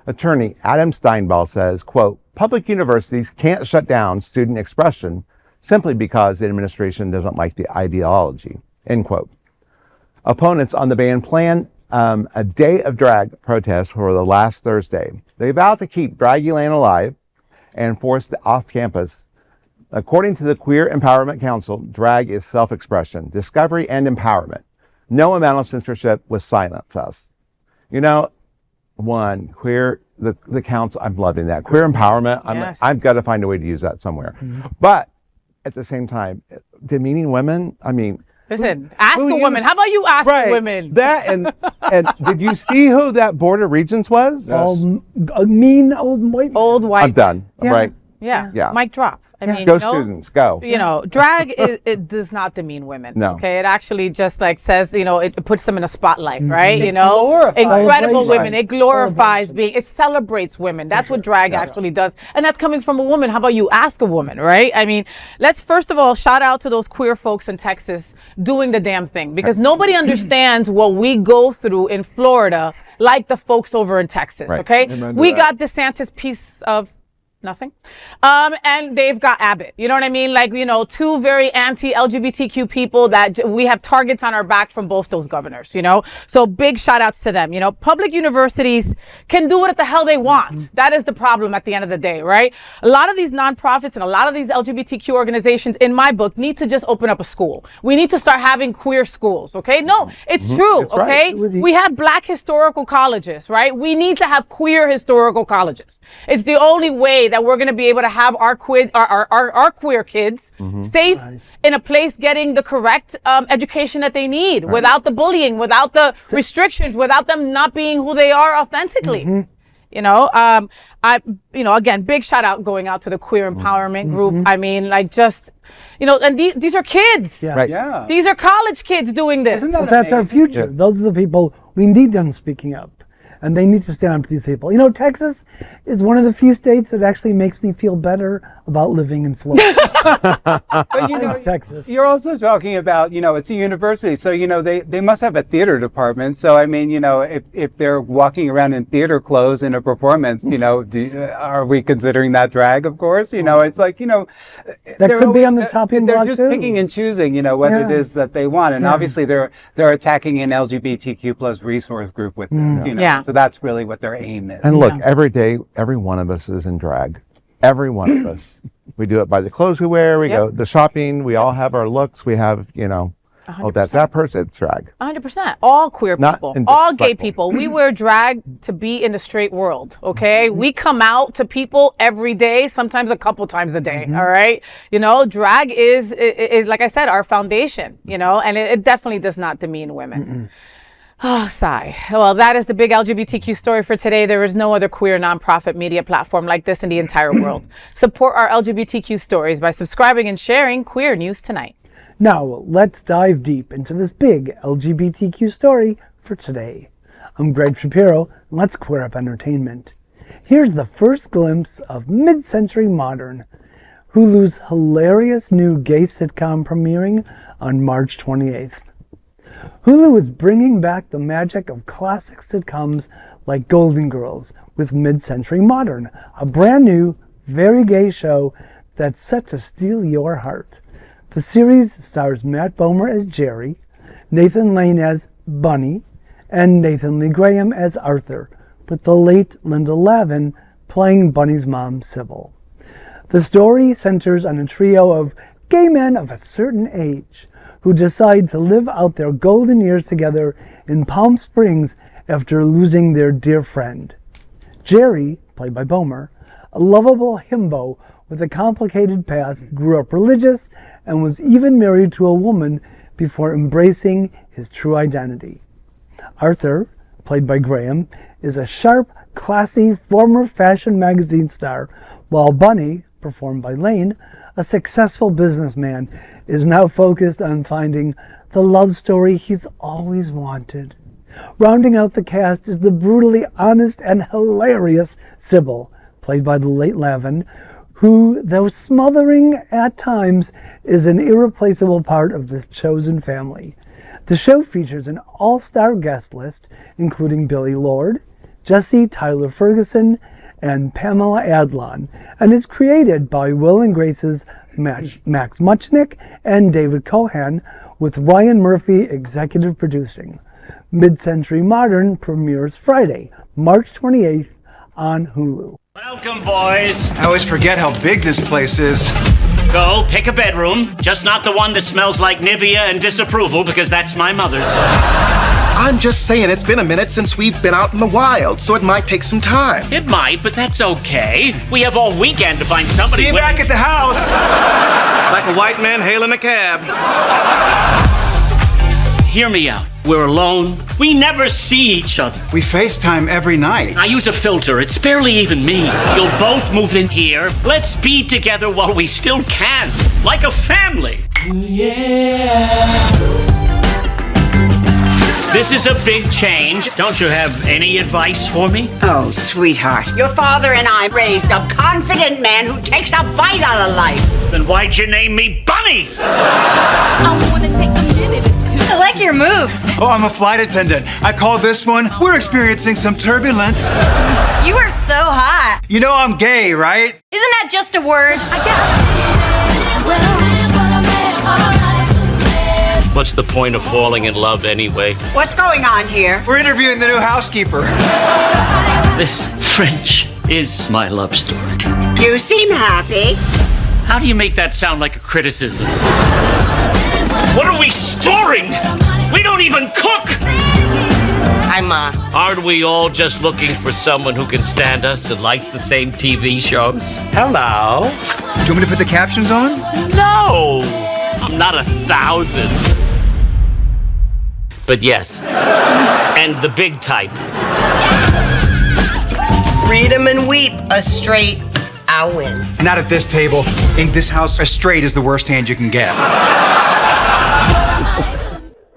Attorney Adam Steinball says, quote, public universities can't shut down student expression simply because the administration doesn't like the ideology, end quote. Opponents on the ban plan a day of drag protest for the last Thursday. They vowed to keep Draggyland alive and force the off-campus. According to the Queer Empowerment Council, drag is self-expression, discovery, and empowerment. No amount of censorship will silence us. You know, the council, I'm loving that. Queer empowerment, I've got to find a way to use that somewhere. But at the same time, demeaning women, I mean, listen, ask a woman. How about you ask a women? That and did you see who that Board of Regents was? A mean old white. Old white. I'm done. Yeah. Right. Yeah. Mic drop. I mean, Go students, go. You know, drag it does not demean women. No. Okay, it actually just like says, you know, it puts them in a spotlight, right? You know, incredible women. It glorifies being. It celebrates women. That's what drag actually does, and that's coming from a woman. How about you ask a woman, right? I mean, let's first of all shout out to those queer folks in Texas doing the damn thing, because nobody understands what we go through in Florida like the folks over in Texas. Right. Okay, Amen to we that. got DeSantis piece of Nothing. And they've got Abbott. You know what I mean? Like, you know, two very anti-LGBTQ people that we have targets on our back from both those governors, you know? So big shout outs to them. You know, public universities can do what the hell they want. That is the problem at the end of the day, right? A lot of these nonprofits and a lot of these LGBTQ organizations, in my book, need to just open up a school. We need to start having queer schools, okay? No, it's true, That's right. okay? We have black historical colleges, right? We need to have queer historical colleges. It's the only way that we're going to be able to have our queer kids safe in a place getting the correct education that they need without the bullying, without the restrictions, without them not being who they are authentically. You know, again, big shout out going out to the queer empowerment group. I mean, like, just, you know, and these are kids. Yeah. Right. Yeah. These are college kids doing this. Isn't that That's our amazing? future. Yes. Those are the people, we need them speaking up. And they need to stand up to these people. You know, Texas is one of the few states that actually makes me feel better about living in Florida. But you know, Thanks, Texas. you're also talking about, you know, it's a university, so, you know, they must have a theater department. So, I mean, you know, if they're walking around in theater clothes in a performance, you know, are we considering that drag? Of course, you know, it's like, you know, That they're could be on the always- chopping They're block, just too. picking and choosing, you know, what it Yeah. is that they want, and Yeah. obviously they're attacking an LGBTQ plus resource group with this, you know. Yeah. So that's really what their aim is. And look, every day, every one of us is in drag. Every one of us. We do it by the clothes we wear. We go the shopping. We all have our looks. We have, you know, oh, that's that person. It's drag. 100%. All queer Not people, in all gay disrespectful. people. We wear drag to be in the straight world, okay? We come out to people every day, sometimes a couple times a day, all right? You know, drag is, like I said, our foundation, you know, and it definitely does not demean women. Oh, sigh. Well, that is the big LGBTQ story for today. There is no other queer nonprofit media platform like this in the entire world. Support our LGBTQ stories by subscribing and sharing Queer News Tonight. Now, let's dive deep into this big LGBTQ story for today. I'm Gregg Shapiro, and let's queer up entertainment. Here's the first glimpse of Mid-Century Modern, Hulu's hilarious new gay sitcom premiering on March 28th. Hulu is bringing back the magic of classic sitcoms like Golden Girls with Mid-Century Modern, a brand new, very gay show that's set to steal your heart. The series stars Matt Bomer as Jerry, Nathan Lane as Bunny, and Nathan Lee Graham as Arthur, with the late Linda Lavin playing Bunny's mom, Sybil. The story centers on a trio of gay men of a certain age who decide to live out their golden years together in Palm Springs after losing their dear friend. Jerry, played by Bomer, a lovable himbo with a complicated past, grew up religious and was even married to a woman before embracing his true identity. Arthur, played by Graham, is a sharp, classy former fashion magazine star, while Bunny, performed by Lane, a successful businessman, is now focused on finding the love story he's always wanted. Rounding out the cast is the brutally honest and hilarious Sybil, played by the late Lavin, who, though smothering at times, is an irreplaceable part of this chosen family. The show features an all-star guest list, including Billy Lord, Jesse Tyler Ferguson, and Pamela Adlon, and is created by Will and Grace's Max Muchnick and David Cohan, with Ryan Murphy executive producing. Mid-Century Modern premieres Friday, March 28th on Hulu. Welcome, boys. I always forget how big this place is. Go pick a bedroom, just not the one that smells like Nivea and disapproval, because that's my mother's. I'm just saying it's been a minute since we've been out in the wild, so it might take some time. It might, but that's okay. We have all weekend to find somebody. See you back at the house. Like a white man hailing a cab. Hear me out. We're alone. We never see each other. We FaceTime every night. I use a filter. It's barely even me. You'll both move in here. Let's be together while we still can. Like a family. This is a big change. Don't you have any advice for me? Oh, sweetheart. Your father and I raised a confident man who takes a bite out of life. Then why'd you name me Bunny? I wanna take a minute or two. I like your moves. Oh, I'm a flight attendant. I call this one. We're experiencing some turbulence. You are so hot. You know I'm gay, right? Isn't that just a word? What's the point of falling in love anyway? What's going on here? We're interviewing the new housekeeper. This French is my love story. You seem happy. How do you make that sound like a criticism? What are we storing? We don't even cook! Aren't we all just looking for someone who can stand us and likes the same TV shows? Hello? Do you want me to put the captions on? No! I'm not 1,000. But yes. And the big type. Read 'em and weep. A straight, I'll win. Not at this table. In this house, a straight is the worst hand you can get.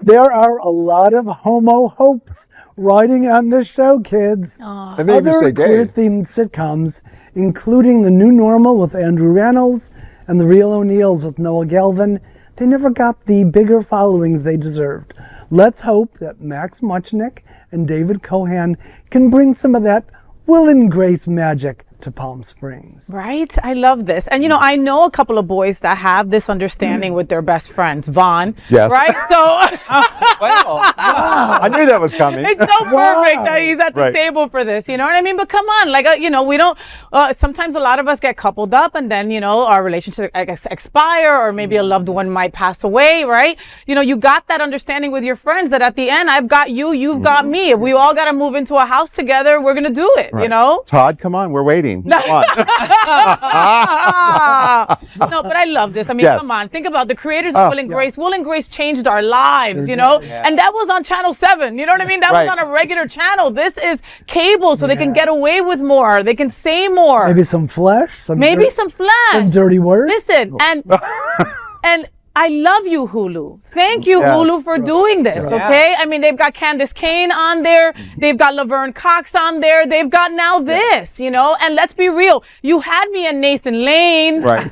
There are a lot of homo hopes riding on this show, kids. And they even Other say gay. queer-themed sitcoms, including The New Normal with Andrew Rannells and The Real O'Neills with Noah Galvin, they never got the bigger followings they deserved. Let's hope that Max Muchnick and David Cohan can bring some of that Will and Grace magic to Palm Springs. Right? I love this. And, you know, I know a couple of boys that have this understanding with their best friends. Vaughn. Yes. Right? So I knew that was coming. it's so perfect that he's at the table for this. You know what I mean? But come on. Like, you know, we don't, sometimes a lot of us get coupled up and then, you know, our relationship expire or maybe a loved one might pass away, right? You know, you got that understanding with your friends that at the end, I've got you, you've got me. If we all got to move into a house together, we're going to do it, you know? Todd, come on, we're waiting. Come on. No, but I love this. I mean, Yes. come on. Think about the creators of Will and Grace. Will and Grace changed our lives, you know? And that was on Channel 7. You know what I mean? That was on a regular channel. This is cable, so they can get away with more. They can say more. Maybe some flesh. Some flesh. Some dirty words. Listen, and I love you, Hulu. Thank you, Hulu, for doing this, okay? I mean, they've got Candace Cain on there. They've got Laverne Cox on there. They've got now this, you know? And let's be real. You had me at Nathan Lane. Right.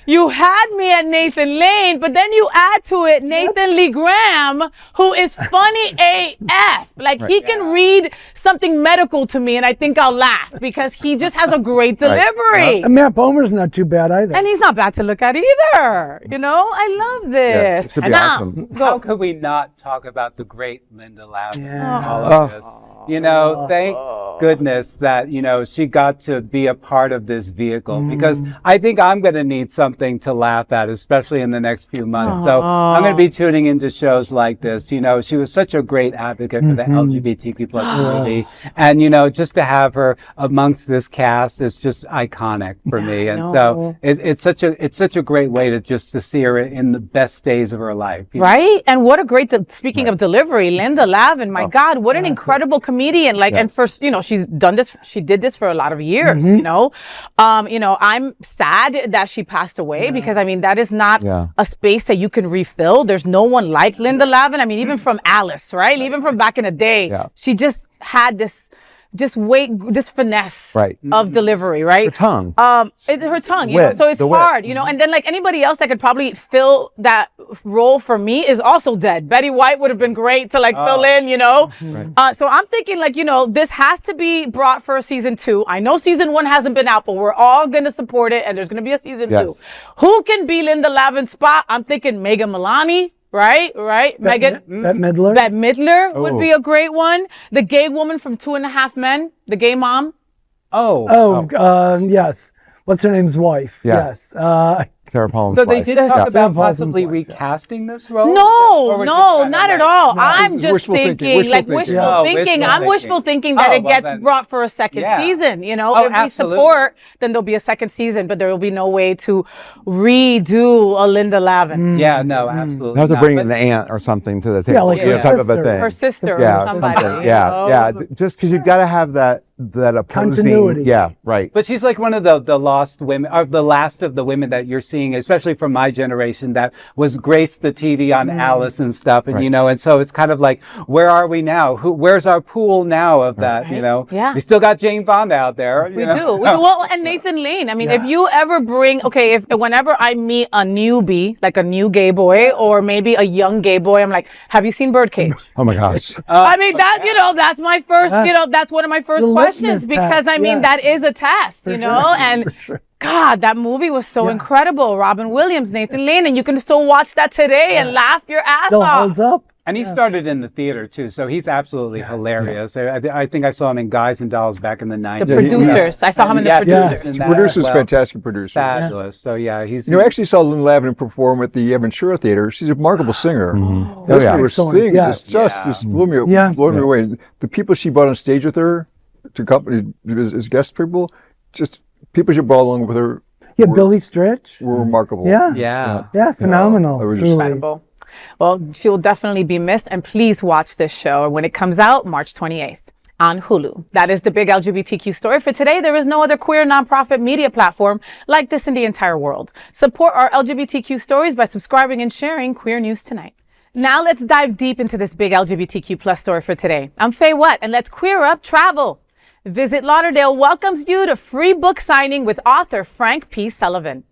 You had me at Nathan Lane, but then you add to it Nathan Lee Graham, who is funny AF. Like, he can read something medical to me, and I think I'll laugh because he just has a great delivery. And Matt Bomer's not too bad either. And he's not bad to look at either. You know, I love this. it should be And now, awesome. How could we not talk about the great Linda Lavin and all Oh. of this? You know, thank goodness that, you know, she got to be a part of this vehicle because I think I'm going to need something to laugh at, especially in the next few months. So I'm going to be tuning into shows like this. You know, she was such a great advocate for the LGBTQ plus community. And, you know, just to have her amongst this cast is just iconic for me. And so it's such a great way to see her in the best days of her life. right? And what a great, speaking of delivery, Linda Lavin, my God, what an incredible comedian. Like, and first, you know, she did this for a lot of years, you know? I'm sad that she passed away because, I mean, that is not a space that you can refill. There's no one like Linda Lavin. I mean, even from Alice, right? Even from back in the day, she just had this finesse of delivery, right? Her tongue. Her tongue, you know, so it's hard, you know, and then like anybody else that could probably fill that role for me is also dead. Betty White would have been great to like fill in, you know? So I'm thinking like, you know, this has to be brought for a season 2. I know season 1 hasn't been out, but we're all going to support it and there's going to be a season 2. Who can be Linda Lavin's spot? I'm thinking Megan Mullally. Right. Megan. Bette Midler. Bette Midler would be a great one. The gay woman from 2.5 Men, the gay mom. Yes. What's her name's wife? Yes. Sarah Palin's So they wife. did talk about possibly recasting this role? No, not at all. I'm just thinking, like wishful thinking. I'm wishful thinking that it gets brought for a second season. You know, if we support, then there'll be a second season, but there will be no way to redo a Linda Lavin. Yeah, no, absolutely. You have to bring an aunt or something to the table. Yeah, like her type of a sister. thing. Her sister Yeah, or somebody. something. Yeah. Just because you've got to have that opposing. Continuity. Yeah, right. But she's like one of the lost women, or the last of the women that you're seeing seeing, especially from my generation, that was graced the TV on Alice and stuff. And, and so it's kind of like, where are we now? Where's our pool now of that, Yeah. We still got Jane Fonda out there. We do. Well, and Nathan Lane. I mean, if you ever whenever I meet a newbie, like a new gay boy, or maybe a young gay boy, I'm like, have you seen Birdcage? Oh my gosh. I mean, that's my first, that's one of my first questions, because I mean, that is a test, and God, that movie was so incredible. Robin Williams, Nathan Lane, and you can still watch that today and laugh your ass Still off. holds up. And he started in the theater too, so he's absolutely hilarious. I think I saw him in Guys and Dolls back in the 90s. The Producers. I saw him in The Producers. Producer's fantastic producer. Fabulous. So yeah, he's. I actually saw Lynn Lavin perform at the Evan Shura Theater. She's a remarkable singer. Those singing just blew me away. The people she brought on stage with her to accompany as guest people, just people she brought along with her. Yeah, Billy Stritch. Were remarkable. Yeah, phenomenal. Incredible. Well, she will definitely be missed, and please watch this show when it comes out March 28th on Hulu. That is the big LGBTQ story for today. There is no other queer nonprofit media platform like this in the entire world. Support our LGBTQ stories by subscribing and sharing Queer News Tonight. Now let's dive deep into this big LGBTQ plus story for today. I'm FayWhat, and let's queer up travel. Visit Lauderdale welcomes you to free book signing with author Frank P. Sullivan.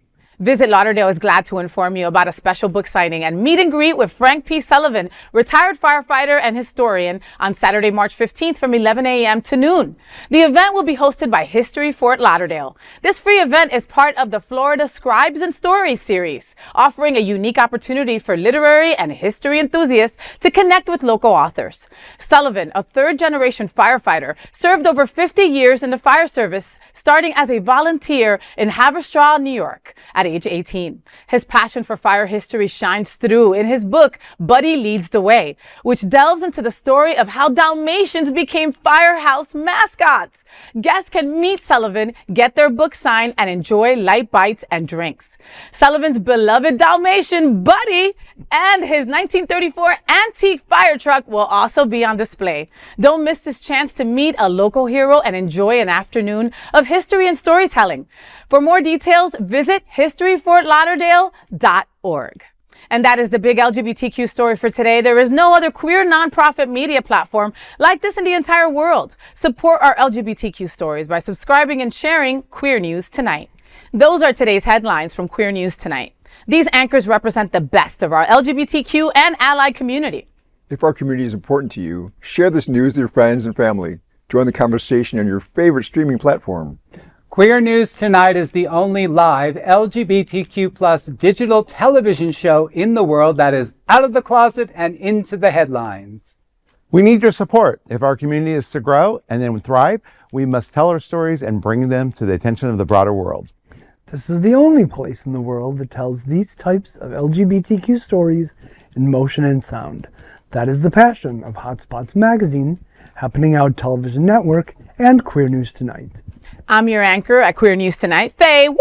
Visit Lauderdale is glad to inform you about a special book signing and meet and greet with Frank P. Sullivan, retired firefighter and historian, on Saturday, March 15th from 11 a.m. to noon. The event will be hosted by History Fort Lauderdale. This free event is part of the Florida Scribes and Stories series, offering a unique opportunity for literary and history enthusiasts to connect with local authors. Sullivan, a third-generation firefighter, served over 50 years in the fire service, starting as a volunteer in Haverstraw, New York, at age 18. His passion for fire history shines through in his book, Buddy Leads the Way, which delves into the story of how Dalmatians became firehouse mascots. Guests can meet Sullivan, get their book signed, and enjoy light bites and drinks. Sullivan's beloved Dalmatian, Buddy, and his 1934 antique fire truck will also be on display. Don't miss this chance to meet a local hero and enjoy an afternoon of history and storytelling. For more details, visit historyfortlauderdale.org. And that is the big LGBTQ story for today. There is no other queer nonprofit media platform like this in the entire world. Support our LGBTQ stories by subscribing and sharing Queer News Tonight. Those are today's headlines from Queer News Tonight. These anchors represent the best of our LGBTQ and allied community. If our community is important to you, share this news with your friends and family. Join the conversation on your favorite streaming platform. Queer News Tonight is the only live LGBTQ plus digital television show in the world that is out of the closet and into the headlines. We need your support. If our community is to grow and then thrive, we must tell our stories and bring them to the attention of the broader world. This is the only place in the world that tells these types of LGBTQ stories in motion and sound. That is the passion of Hotspots Magazine, Happening Out Television Network, and Queer News Tonight. I'm your anchor at Queer News Tonight, FayWhat!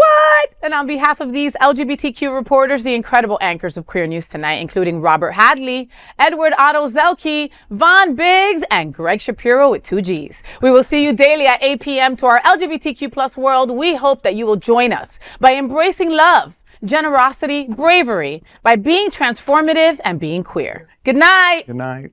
And on behalf of these LGBTQ reporters, the incredible anchors of Queer News Tonight, including Robert Hadley, Edward Otto Zielke, Vaughn Biggs, and Gregg Shapiro with 2 Gs. We will see you daily at 8 p.m. to our LGBTQ plus world. We hope that you will join us by embracing love, generosity, bravery, by being transformative and being queer. Good night. Good night.